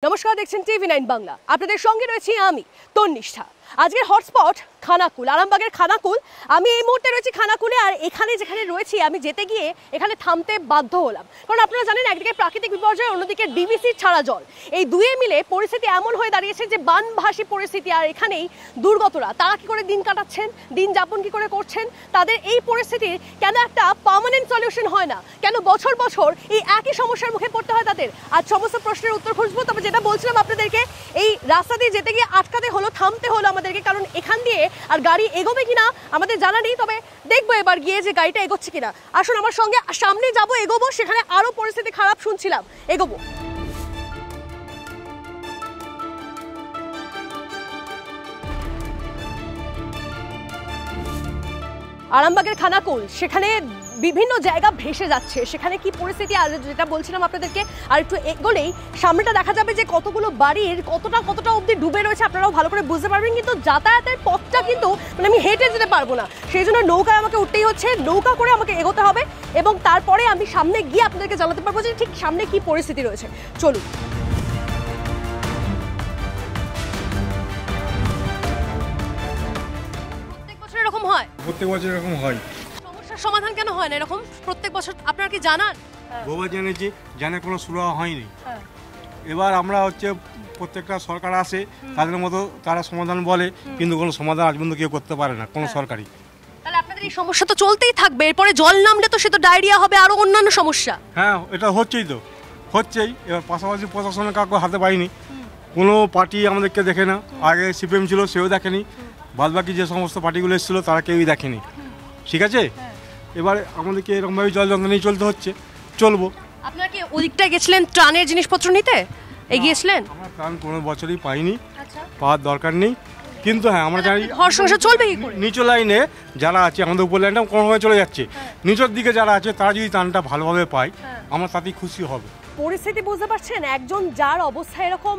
নমস্কার, দেখছেন টিভি9 বাংলা। আপনাদের সঙ্গে রয়েছি আমি তন্নিষ্ঠা। আজকের হটস্পট খানাকুল, আরামবাগের খানাকুল। আমি এই মুহূর্তে রয়েছি খানাকুলে, আর এখানে যেখানে রয়েছি আমি যেতে গিয়ে এখানে থামতে বাধ্য হলাম, কারণ আপনারা জানেন একদিকে প্রাকৃতিক বিপর্যয়, অন্যদিকে ডিভিসির ছাড়া জল, এই দুয়ে মিলে পরিস্থিতি এমন হয়ে দাঁড়িয়েছে যে বানভাসী পরিস্থিতি। আর এখানেই দুর্গতরা, তারা কি করে দিন কাটাচ্ছেন, দিন যাপন কি করে করছেন, তাদের এই পরিস্থিতির কেন একটা পার্মানেন্ট সলিউশন হয় না, কেন বছর বছর এই একই সমস্যার মুখে পড়তে হয় তাদের? আজ সমস্ত প্রশ্নের উত্তর খুঁজবো। তবে যেটা বলছিলাম আপনাদেরকে, এই রাস্তা দিয়ে যেতে গিয়ে আটকাতে হলো, থামতে হলো আমাদেরকে, কারণ এখান দিয়ে আর গাড়ি এগোবে কিনা আমাদের জানা নেই। তবে দেখবো এবার গিয়ে যে গাড়িটা এগোচ্ছে কিনা। আসুন আমার সঙ্গে, সামনে যাবো, এগোবো, সেখানে আরো পরিস্থিতি খারাপ শুনছিলাম, এগোবো। আরামবাগের খানাকুল, সেখানে বিভিন্ন জায়গা ভেসে যাচ্ছে, সেখানে কি পরিস্থিতি আর যেটা বলছিলাম আপনাদেরকে, আর একটু এগোলেই সামনেটা দেখা যাবে যে কতগুলো বাড়ির কতটা অবধি ডুবে রয়েছে, আপনারাও ভালো করে বুঝতে পারবেন। কিন্তু যাতায়াতের পথটা কিন্তু মানে আমি হেঁটে যেতে পারবো না, সেই জন্য নৌকায় আমাকে উঠতেই হচ্ছে, নৌকা করে আমাকে এগোতে হবে, এবং তারপরে আমি সামনে গিয়ে আপনাদেরকে জানাতে পারবো যে ঠিক সামনে কি পরিস্থিতি রয়েছে। চলুন। প্রত্যেক বছর এরকম হয়? প্রত্যেক বছর এরকম হয়। সমাধান কেন হয় না এরকম প্রত্যেক বছর? আপনারা কি জানান? বহুবার জেনেছি, জানে কোনো সুরাহা হয়নি। এবার আমরা প্রত্যেকটা সরকার আসে, তাদের মতো তারা সমাধান বলে, কিন্তু কোনো সমাধান আজ পর্যন্ত কেউ করতে পারে না, কোনো সরকারি। তাহলে আপনাদের এই সমস্যা তো চলতেই থাকবে, এরপরে জল নামলে তো সে তো ডায়রিয়া হবে, আরো অন্যান্য সমস্যা। হ্যাঁ, এটা হচ্ছেই। এবার পাশাপাশি প্রশাসনের কাউকে হাতে পাইনি, কোনো পার্টি আমাদেরকে দেখে না। আগে সিপিএম ছিল, সেও দেখেনি। বাদবাকি যে সমস্ত পার্টিগুলো এসেছিলো তারা কেউই দেখেনি। ঠিক আছে, এবার আমাদেরকে এরকমভাবে জল যন্ত্রণা নিয়ে চলতে হচ্ছে, চলবো। আপনারা কি ওদিকটায় গেছিলেন ত্রাণের জিনিসপত্র নিতে, এগিয়েছিলেন? আমরা ত্রাণ কোনো বছরই পাইনি, পাওয়ার দরকার নেই। কিন্তু হ্যাঁ, আমরা জানি ঘর সংসার চলবে কি করে? নিচু লাইনে যারা আছে, আমাদের উপর লাইনটা কোনোভাবে চলে যাচ্ছে, নিচের দিকে যারা আছে তারা যদি ত্রাণটা ভালোভাবে পায়, আমরা তাতেই খুশি হব। পরিস্থিতি বুঝতে পারছেন, একজন যার অবস্থা এরকম,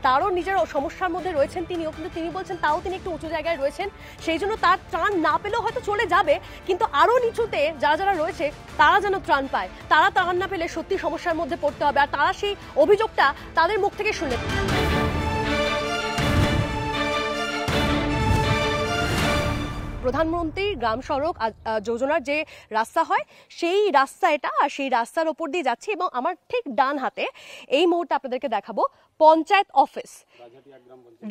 তারও নিজের সমস্যার মধ্যে রয়েছেন তিনিও, কিন্তু তিনি বলছেন তাও তিনি একটু উঁচু জায়গায় রয়েছেন, সেই জন্য তার ত্রাণ না পেলেও হয়তো চলে যাবে, কিন্তু আরও নিচুতে যারা রয়েছে তারা যেন ত্রাণ পায়। তারা ত্রাণ না পেলে সত্যি সমস্যার মধ্যে পড়তে হবে, আর তারা সেই অভিযোগটা তাদের মুখ থেকে শুনলেন। প্রধানমন্ত্রী গ্রাম সড়ক যোজনার যে রাস্তা হয়, সেই রাস্তা এটা, আর সেই রাস্তার ওপর দিয়ে যাচ্ছি, এবং আমার ঠিক ডান হাতে এই মুহূর্তে আপনাদেরকে দেখাবো পঞ্চায়েত অফিস,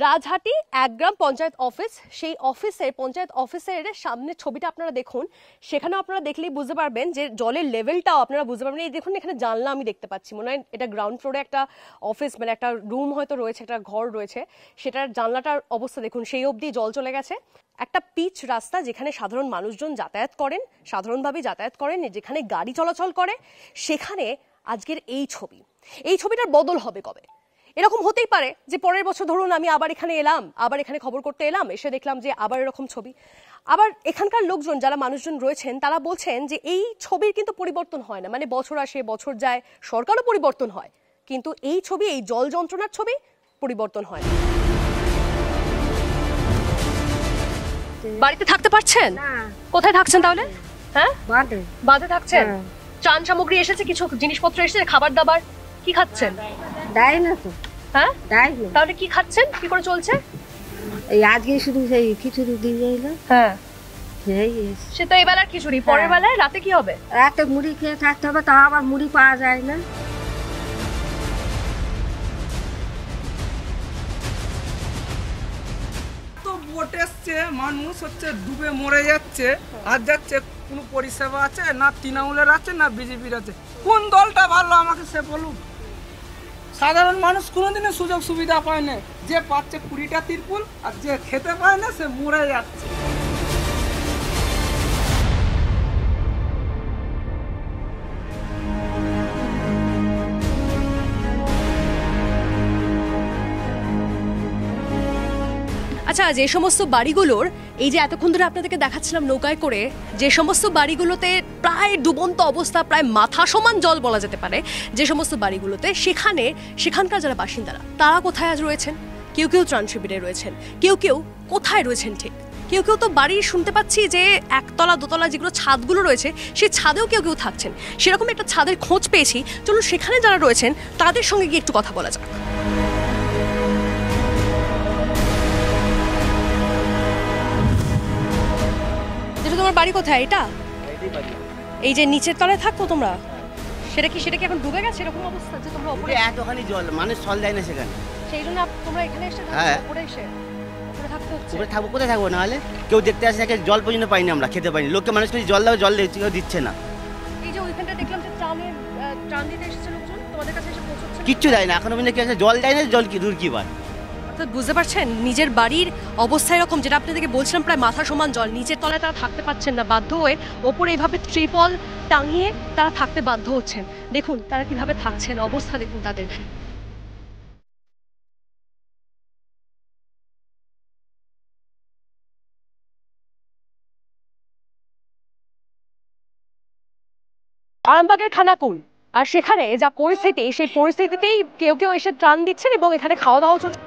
রাজহাটি 1 গ্রাম পঞ্চায়েত অফিস। সেই অফিসের, পঞ্চায়েত অফিসের সামনে ছবিটা আপনারা দেখুন, সেখানেও আপনারা দেখলেই বুঝতে পারবেন যে জলের লেভেলটাও আপনারা বুঝতে পারবেন। এই দেখুন, এখানে জানলা আমি দেখতে পাচ্ছি, মনে হয় এটা গ্রাউন্ড ফ্লোরে একটা অফিস, মানে একটা রুম হয়তো রয়েছে, একটা ঘর রয়েছে, সেটার জানলাটার অবস্থা দেখুন, সেই অবধি জল চলে গেছে। একটা পিচ রাস্তা, যেখানে সাধারণ মানুষজন যাতায়াত করেন, সাধারণভাবে যাতায়াত করেন, যেখানে গাড়ি চলাচল করে, সেখানে আজকের এই ছবিটার বদল হবে কবে? এরকম হতেই পারে যে পরের বছর ধরুন আমি আবার এখানে এলাম, আবার এখানে খবর করতে এলাম, এসে দেখলাম যে আবার এরকম ছবি। আবার এখানকার লোকজন, যারা মানুষজন রয়েছেন, তারা বলছেন যে এই ছবির কিন্তু পরিবর্তন হয় না, মানে বছর আসে বছর যায়, সরকারও পরিবর্তন হয়, কিন্তু এই ছবি, এই জল যন্ত্রণার ছবি পরিবর্তন হয় না। বাড়িতে থাকতে পারছেন? কোথায় থাকছেন তাহলে? হ্যাঁ, বাঁধে থাকছেন। ত্রাণ সামগ্রী এসেছে, কিছু জিনিসপত্র এসেছে, খাবার দাবার কি খাচ্ছেন? দেয় না তো। হ্যাঁ, তাহলে কি খাচ্ছেন, কি করে চলছে? এই আজকে শুধু সেই খিচুড়ি দিয়ে এলো। হ্যাঁ, সে তো এই বেলার খিচুড়ি, পরের বেলায় রাতে কি হবে? একটা মুড়ি খেয়ে থাকতে হবে, তা আবার মুড়ি পাওয়া যায় না। ভোট এসছে, মানুষ ডুবে মরে যাচ্ছে, আর যাচ্ছে কোনো পরিষেবা আছে না? তৃণমূলের আছে না বিজেপির আছে? কোন দলটা ভালো আমাকে সে বলুন। সাধারণ মানুষ কোনোদিনও সুযোগ সুবিধা পায় না, যে পাচ্ছে 20টা তিরপুল, আর যে খেতে পায় না সে মরে যাচ্ছে। আচ্ছা, যে সমস্ত বাড়িগুলোর, এই যে এতক্ষণ ধরে আপনাদেরকে দেখাচ্ছিলাম নৌকায় করে, যে সমস্ত বাড়িগুলোতে প্রায় ডুবন্ত অবস্থা, প্রায় মাথা সমান জল বলা যেতে পারে, যে সমস্ত বাড়িগুলোতে, সেখানকার যারা বাসিন্দারা, তারা কোথায় আজ রয়েছেন? কেউ ত্রাণ শিবিরে রয়েছেন, কেউ কোথায় রয়েছেন ঠিক, কেউ তো বাড়ি শুনতে পাচ্ছি যে একতলা দোতলা যেগুলো ছাদগুলো রয়েছে, সেই ছাদেও কেউ থাকছেন। সেরকম একটা ছাদের খোঁজ পেয়েছি, চলুন সেখানে যারা রয়েছেন তাদের সঙ্গে গিয়ে একটু কথা বলা যাক। তোমার বাড়ি কোথায়? এটা এই যে নিচের তলায় থাকতো তোমরা, সেটা কি এখন ডুবে গেছে এরকম অবস্থা যে তোমরা উপরে? এতখানি জল, মানুষ চল যায় না সেখানে। সেই জন্য তোমরা এখানে এসে হ্যাঁ। উপরে থাকতে হচ্ছে। উপরে থাকবো, কোথায় থাকবো? না হলে কেউ দেখতে আসে না, জল পর্যন্ত পাইনি আমরা, খেতে পাইনি। লোককে মানুষ করে জল দাও, জল কেউ দিচ্ছে না। এই যে ওইখানটা দেখলাম যে ত্রাণ দিতে এসেছে লোকজন, তোমাদের কাছে এসে পৌঁছচ্ছে কিচ্ছু দেয় না এখনো পর্যন্ত। কি আছে, জল দেয় না, জল কি দূর কি বার। অর্থাৎ বুঝতে পারছেন নিজের বাড়ির অবস্থা এরকম, যেটা আপনাদেরকে বলছিলাম প্রায় মাথা সমান জল, নিচের তলায় তারা থাকতে পারছেন না, বাধ্য হয়ে ওপরে এইভাবে ত্রিপল টাঙিয়ে তারা থাকতে বাধ্য হচ্ছেন। দেখুন তারা কিভাবে থাকছেন, অবস্থা দেখুন তাদের। আরামবাগের খানাকুল, আর সেখানে যা পরিস্থিতি, সেই পরিস্থিতিতেই কেউ কেউ এসে ত্রাণ দিচ্ছেন এবং এখানে খাওয়া দাওয়া চলছে।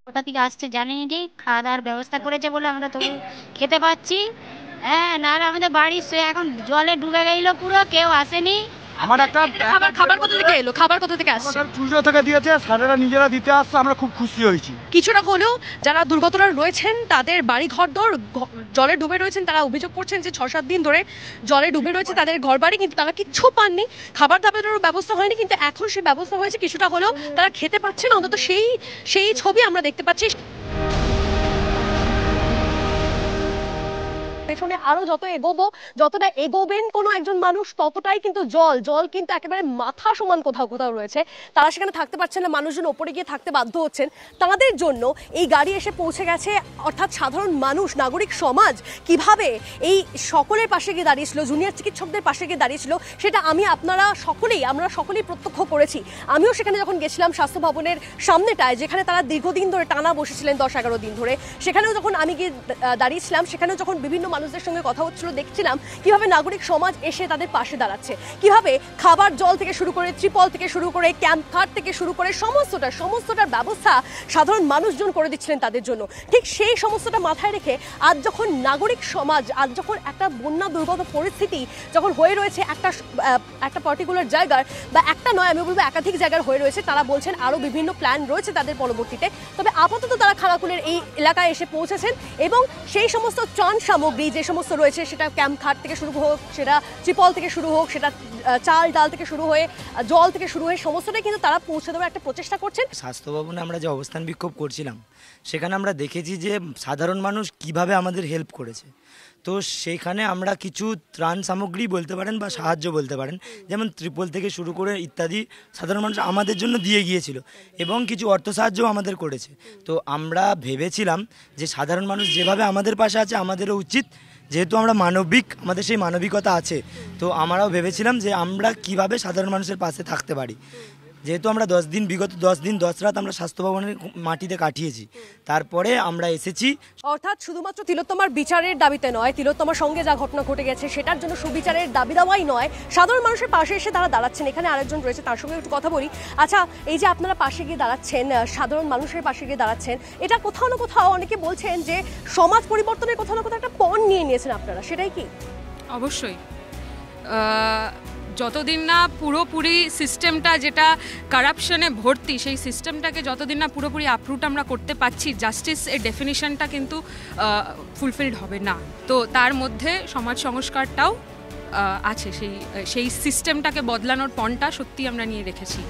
কোথা থেকে আসছে জানি নি, খাওয়া দাওয়ার ব্যবস্থা করেছে বলে আমরা তবু খেতে পাচ্ছি। হ্যাঁ, নাহলে আমাদের বাড়ি সে এখন জলে ডুবে গেল পুরো, কেউ আসেনি। আমার একটা খাবার কোথা থেকে এলো? খাবার কোথা থেকে আসছে? পুজো থেকে দিয়েছে, স্যারেরা নিজেরা দিতে আসছে, আমরা খুব খুশি হয়েছি। কিছুটা হলেও যারা দুর্গতরা রয়েছেন তাদের বাড়ি ঘরদোর জলে ডুবে রয়েছেন, তারা অভিযোগ করছেন যে 6-7 দিন ধরে জলে ডুবে রয়েছে তাদের ঘরবাড়ি, কিন্তু তারা কিচ্ছু পাননি, খাবার দাবারেরও ব্যবস্থা হয়নি, কিন্তু এখন সেই ব্যবস্থা হয়েছে, কিছুটা হলেও তারা খেতে পাচ্ছেন, অন্তত সেই ছবি আমরা দেখতে পাচ্ছি। পেছনে আরো যতটা এগোবেন কোনো একজন মানুষ, ততটাই কিন্তু জল কিন্তু একেবারে মাথা সমান কোথাও রয়েছে। তারা সেখানে থাকতে পারছেন না, মানুষজন ওপরে গিয়ে থাকতে বাধ্য হচ্ছেন। তাদের জন্য এই গাড়ি এসে পৌঁছে গেছে, অর্থাৎ সাধারণ মানুষ, নাগরিক সমাজ কিভাবে এই সকলের পাশে গিয়ে দাঁড়িয়েছিল, জুনিয়র চিকিৎসকদের পাশে গিয়ে দাঁড়িয়েছিল, সেটা আমরা সকলেই প্রত্যক্ষ করেছি। আমিও সেখানে যখন গেছিলাম স্বাস্থ্য ভবনের সামনেটায়, যেখানে তারা দীর্ঘদিন ধরে টানা বসেছিলেন, 10-11 দিন ধরে, সেখানেও যখন আমি গিয়ে দাঁড়িয়েছিলাম, সেখানেও যখন বিভিন্ন মানুষদের সঙ্গে কথা হচ্ছিল, দেখছিলাম কিভাবে নাগরিক সমাজ এসে তাদের পাশে দাঁড়াচ্ছে, কিভাবে খাবার জল থেকে শুরু করে, ত্রিপল থেকে শুরু করে, ক্যাম্প কার্ড থেকে শুরু করে সমস্তটার ব্যবস্থা সাধারণ মানুষজন করে দিচ্ছিলেন তাদের জন্য। ঠিক সেই সমস্তটা মাথায় রেখে আজ যখন নাগরিক সমাজ, আজ যখন একটা বন্যা দুর্গত পরিস্থিতি যখন হয়ে রয়েছে একটা পার্টিকুলার জায়গার, বা একটা নয় আমি বলবো একাধিক জায়গার হয়ে রয়েছে, তারা বলছেন আরো বিভিন্ন প্ল্যান রয়েছে তাদের পরবর্তীতে। তবে আপাতত তারা খানাকুলের এই এলাকায় এসে পৌঁছেছেন এবং সেই সমস্ত ত্রাণ সামগ্রী যে সমস্ত রয়েছে, সেটা ক্যাম্প খাট থেকে শুরু হোক, সেটা ত্রিপল থেকে শুরু হোক, সেটা চাল ডাল থেকে শুরু হয়ে, জল থেকে শুরু হয়ে, সমস্তটাই কিন্তু তারা পৌঁছে দেওয়ার একটা প্রচেষ্টা করছেন। স্বাস্থ্য ভবনে আমরা যে অবস্থান বিক্ষোভ করছিলাম, সেখানে আমরা দেখেছি যে সাধারণ মানুষ কিভাবে আমাদের হেল্প করেছে। তো সেইখানে আমরা কিছু ত্রাণ সামগ্রী বলতে পারেন বা সাহায্য বলতে পারেন, যেমন ত্রিপল থেকে শুরু করে ইত্যাদি সাধারণ মানুষ আমাদের জন্য দিয়ে গিয়েছিল এবং কিছু অর্থ সাহায্যও আমাদের করেছে। তো আমরা ভেবেছিলাম যে সাধারণ মানুষ যেভাবে আমাদের পাশে আছে, আমাদেরও উচিত, যেহেতু আমরা মানবিক, আমাদের সেই মানবিকতা আছে, তো আমরাও ভেবেছিলাম যে আমরা কিভাবে সাধারণ মানুষের পাশে থাকতে পারি। যেহেতু আমরা বিগত 10 দিন 10 রাত আমরা স্বাস্থ্য ভবনের মাটিতে কাটিয়েছি, তারপরে আমরা এসেছি। অর্থাৎ শুধুমাত্র তিলোত্তমার বিচারের দাবিতে নয়, তিলোত্তমার সঙ্গে যা ঘটনা ঘটে গেছে সেটার জন্য সুবিচারের দাবি দেওয়াই নয়, সাধারণ মানুষের পাশে এসে তারা দাঁড়াচ্ছেন। এখানে আরেকজন রয়েছে, তার সঙ্গে একটু কথা বলি। আচ্ছা, এই যে আপনারা পাশে গিয়ে দাঁড়াচ্ছেন, সাধারণ মানুষের পাশে গিয়ে দাঁড়াচ্ছেন, এটা কোথাও না কোথাও অনেকে বলছেন যে সমাজ পরিবর্তনের কোথাও না কোথাও একটা পণ নিয়ে নিয়েছেন আপনারা, সেটাই কি? অবশ্যই। যতদিন না পুরোপুরি সিস্টেমটা যেটা কারাপশনে ভর্তি, সেই সিস্টেমটাকে যতদিন না পুরোপুরি আপরুট আমরা করতে পারছি, জাস্টিস এর ডেফিনিশনটা কিন্তু ফুলফিলড হবে না। তো তার মধ্যে সমাজ সংস্কারটাও আছে, সেই সিস্টেমটাকে বদলানোর পণটা সত্যি আমরা নিয়ে রেখেছি।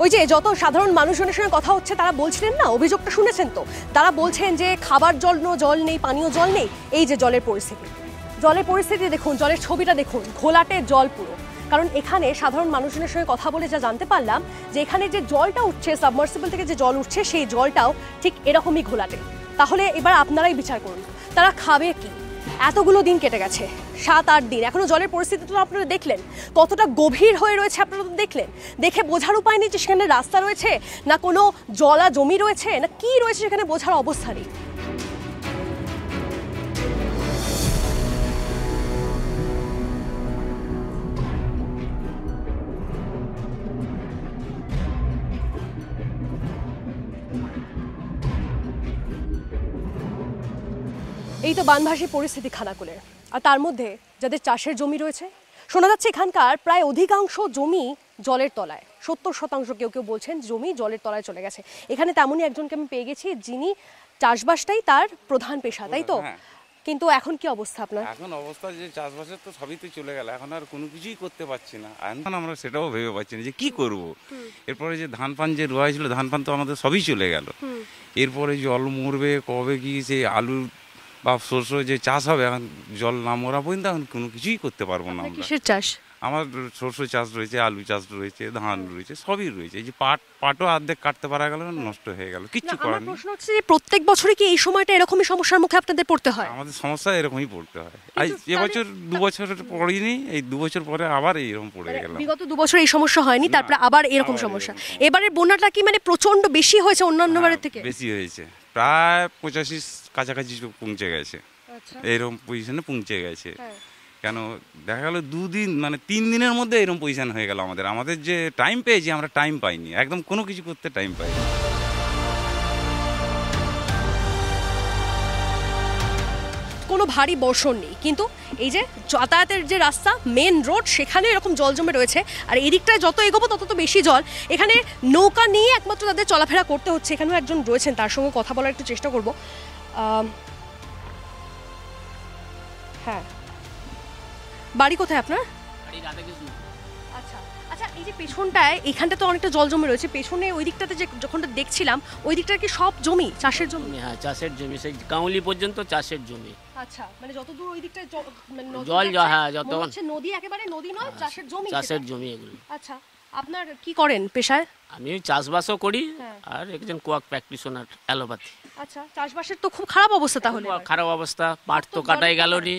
ওই যে যত সাধারণ মানুষজনের সঙ্গে কথা হচ্ছে, তারা বলছিলেন না, অভিযোগটা শুনেছেন তো, তারা বলছেন যে খাবার জল নেই, পানীয় জল নেই। এই যে জলের পরিস্থিতি দেখুন, জলের ছবিটা দেখুন, ঘোলাটে জল পুরো। কারণ এখানে সাধারণ মানুষজনের সঙ্গে কথা বলে যা জানতে পারলাম, যে এখানে যে জলটা উঠছে, সাবমার্সিবল থেকে যে জল উঠছে, সেই জলটাও ঠিক এরকমই ঘোলাটে। তাহলে এবার আপনারাই বিচার করুন, তারা খাবে কি? এতগুলো দিন কেটে গেছে, 7-8 দিন, এখনো জলের পরিস্থিতিটা আপনারা দেখলেন, কতটা গভীর হয়ে রয়েছে আপনারা তো দেখলেন। দেখে বোঝার উপায় নেই যে সেখানে রাস্তা রয়েছে, না কোনো জমি রয়েছে, না কি রয়েছে সেখানে বোঝার অবস্থা নেই। এই তো বানভাসী পরিস্থিতি খানাকুলের, আর তার মধ্যে যাদের চাষের জমি রয়েছে, শোনা যাচ্ছে এখানকার প্রায় অধিকাংশ জমি জলের তলায়, 70% কেউ কেউ বলছেন জমি জলের তলায় চলে গেছে। এখানে তেমনই একজনকে আমি পেয়ে গেছি যিনি চাষবাসটাই তার প্রধান পেশা, তাই তো? কিন্তু এখন কি অবস্থা আপনার? এখন অবস্থা যে চাষবাসের তো সবই তো চলে গেল, এখন আর কোনো কিছুই করতে পারছি না। এখন আমরা সেটাও ভেবে পাচ্ছি না যে কি করব। এরপরে যে ধান পান যে রোয়া হয়েছিল, ধান পান তো আমাদের সবই চলে গেল। এরপরে জল মরবে কবে, কি যে আলু বা শস্য যে চাষ হবে, এখন জল না মরা পর্যন্ত এখন কোনো কিছুই করতে পারবো না আমরা। কিসের চাষ? আমার শস্য চাষ রয়েছে, আলু চাষ রয়েছে, ধান রয়েছে, সবই রয়েছে। এই যে পাটও অর্ধেক কাটতে পারা গেল, নষ্ট হয়ে গেল, কিচ্ছু করার নেই। প্রশ্ন হচ্ছে যে প্রত্যেক বছরই কি এই সময়টা এরকমই সমস্যার মুখে আপনাদের পড়তে হয়? আমাদের সমস্যা এরকমই পড়তে হয়। এবছর 2 বছর পড়িনি, এই 2 বছর পরে আবার এইরকম পড়ে গেলাম। বিগত 2 বছর এই সমস্যা হয়নি, তারপরে আবার এরকম সমস্যা। এবারের বন্যাটা কি মানে প্রচন্ড বেশি হয়েছে অন্যান্য বারের থেকে? বেশি হয়েছে, প্রায় 85 কাছাকাছি পৌঁছে গেছে, এইরকম পজিশনে পৌঁছে গেছে। কেন দেখা গেল 2 দিন মানে 3 দিনের মধ্যে এরকম পজিশন হয়ে গেল আমাদের। আমাদের যে টাইম পেয়েছি আমরা টাইম পাইনি, একদম কোনো কিছু করতে টাইম পাইনি। কোনো ভারী বর্ষণ নেই, কিন্তু এই যে যাতায়াতের যে রাস্তা, মেন রোড, সেখানে এরকম জল জমে রয়েছে। আর এদিকটায় যত এগোবো তত তো বেশি জল। এখানে নৌকা নিয়ে একমাত্র তাদের চলাফেরা করতে হচ্ছে। এখানেও একজন রয়েছেন, তার সঙ্গে কথা বলার একটু চেষ্টা করব। হ্যাঁ, বাড়ি কোথায় আপনার? আচ্ছা আচ্ছা, এই যে পেছনটায় এখানটা তো অনেকটা জল জমে রয়েছে, পেছনে ওই দিকটাতে যে যখনটা দেখছিলাম ওই দিকটা কি সব জমি চাষের জমি? হ্যাঁ, চাষের জমি, সেই কাউলি পর্যন্ত চাষের জমি। আচ্ছা, মানে যতদূর ওই দিকটায় জল, হ্যাঁ, যত নদী, একেবারে নদী নয়, চাষের জমি, চাষের জমি এগুলো। আচ্ছা, আপনার কি করেন পেশায়? আমি চাষবাসও করি, আর একজন কোয়াক প্র্যাকটিশনার অ্যালোপ্যাথি। আচ্ছা, চাষবাসের তো খুব খারাপ অবস্থা তাহলে। খারাপ অবস্থা, পাট তো কাটাই গেল নি।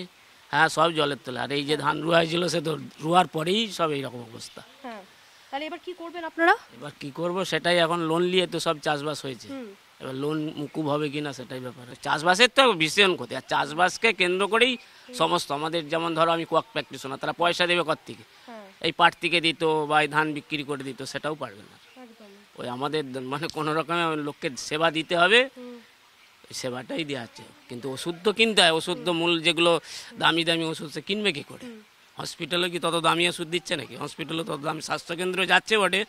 হ্যাঁ, সব জলের তলে। আর এই যে ধান রোয়া হয়েছিল, সে তো রোয়ার পরেই সব এইরকম অবস্থা। হ্যাঁ, তাহলে এবার কি করবেন আপনারা? এবার কি করব সেটাই, এখন লোন নিয়ে তো সব চাষবাস হয়েছে, এবার লোন মুকুব হবে কিনা সেটাই ব্যাপার। চাষবাসের তো ভীষণ ক্ষতি, আর চাষবাসকে কেন্দ্র করেই সমস্ত আমাদের, যেমন ধরো আমি কোয়াক প্র্যাকটিশনার, তারা পয়সা দেবে কত থেকে? এই পাট থেকে দিত বা এই ধান বিক্রি করে দিত, সেটাও পারবে না। ওই আমাদের মানে কোনো রকমে লোককে সেবা দিতে হবে, সেবাটাই দেওয়া হচ্ছে। কিন্তু ওষুধ তো কিনতে হয়, ওষুধ তো মূল যেগুলো দামি দামি ওষুধ, সে কিনবে কি করে? হসপিটালে কি তত দামি ওষুধ দিচ্ছে নাকি? হসপিটালে তত দামি, স্বাস্থ্যকেন্দ্র যাচ্ছে বটে,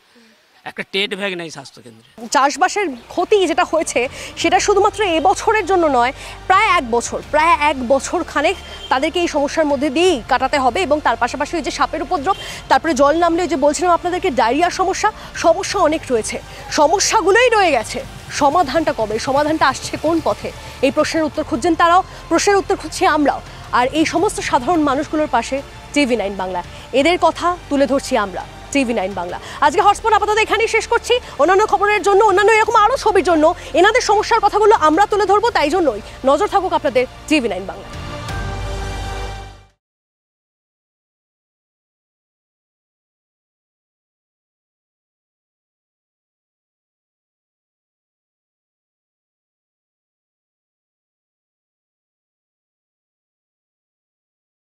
একটা টেট ব্যাগ নেই স্বাস্থ্যকেন্দ্রে। চাষবাসের ক্ষতি যেটা হয়েছে সেটা শুধুমাত্র এবছরের জন্য নয়, প্রায় 1 বছর খানেক তাদেরকে এই সমস্যার মধ্যে দিয়েই কাটাতে হবে। এবং তার পাশাপাশি ওই যে সাপের উপদ্রব, তারপরে জল নামলে ওই যে বলছিলাম আপনাদেরকে ডায়রিয়ার সমস্যা অনেক রয়েছে, সমস্যাগুলোই রয়ে গেছে। সমাধানটা কবে, সমাধানটা আসছে কোন পথে, এই প্রশ্নের উত্তর খুঁজছেন তারাও, প্রশ্নের উত্তর খুঁজছি আমরাও। আর এই সমস্ত সাধারণ মানুষগুলোর পাশে TV9 বাংলা, এদের কথা তুলে ধরছি আমরা TV9 বাংলা। আজকে হটস্পট আপাতত এখানেই শেষ করছি। অন্যান্য খবরের জন্য, অন্যান্য এরকম আরও ছবির জন্য এনাদের সমস্যার কথাগুলো আমরা তুলে ধরবো, তাই জন্যই নজর থাকুক আপনাদের TV9 বাংলা।